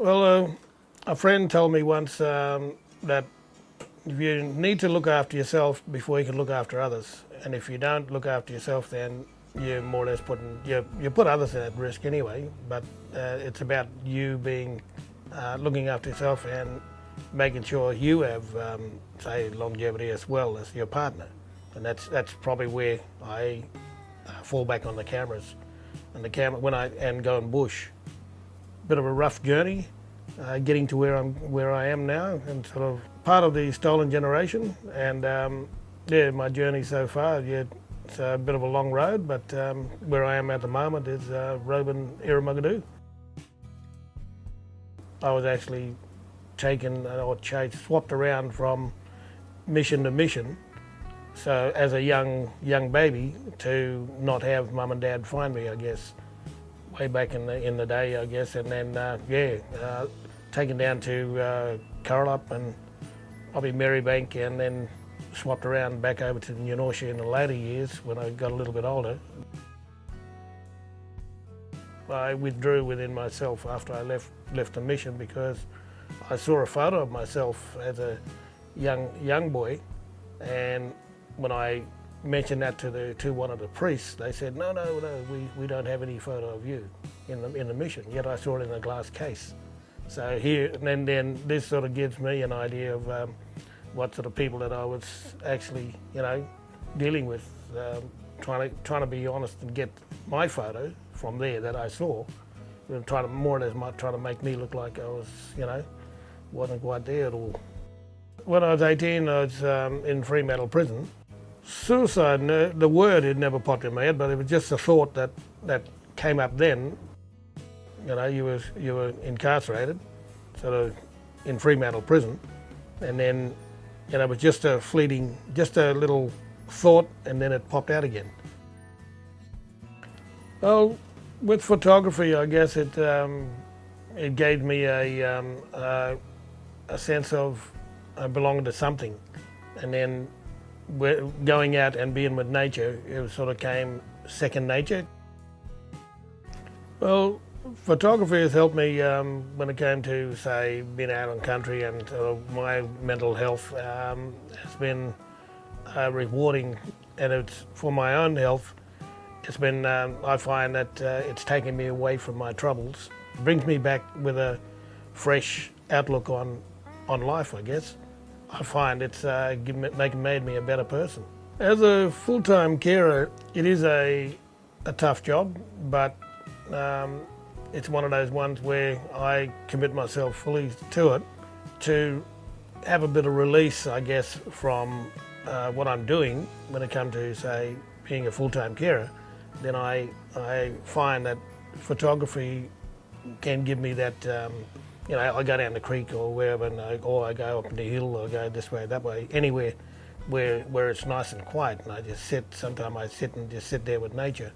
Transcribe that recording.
Well, a friend told me once that you need to look after yourself before you can look after others. And if you don't look after yourself, then you're more or less you put others at risk anyway. But it's about you being looking after yourself and making sure you have, say, longevity as well as your partner. And that's probably where I fall back on the cameras. And the camera when I go in bush, bit of a rough journey, getting to where I am now, and sort of part of the stolen generation. And yeah, my journey so far, yeah, it's a bit of a long road, but where I am at the moment is Roebourne, Irramugadoo. I was actually taken or swapped around from mission to mission. So as a young baby, to not have mum and dad find me, I guess, way back in the day, I guess, and then taken down to Currup and probably Marybank, and then swapped around back over to Nunortia in the later years when I got a little bit older. I withdrew within myself after I left the mission because I saw a photo of myself as a young boy, and when I mentioned that to one of the priests, they said, no, we don't have any photo of you in the mission. Yet I saw it in a glass case. So here, and then this sort of gives me an idea of what sort of people that I was actually, dealing with, trying to be honest and get my photo from there that I saw, and trying to make me look like I was, wasn't quite there at all. When I was 18, I was in Fremantle prison. Suicide, the word had never popped in my head, but it was just a thought that came up then. You were incarcerated, sort of in Fremantle prison, and then it was just a little thought, and then it popped out again. Well, with photography, I guess it gave me a sense of belonging to something, and then going out and being with nature, it sort of came second nature. Well, photography has helped me when it came to, say, being out on country, and my mental health has been rewarding, and it's for my own health. It's been, I find that it's taken me away from my troubles. It brings me back with a fresh outlook on life, I guess. I find it's made me a better person. As a full-time carer, it is a tough job, but it's one of those ones where I commit myself fully to it to have a bit of release, I guess, from what I'm doing when it comes to, say, being a full-time carer. Then I find that photography can give me that, I go down the creek or wherever, or I go up the hill, or go this way, that way, anywhere where it's nice and quiet, and I just sit. Sometimes I sit and just sit there with nature.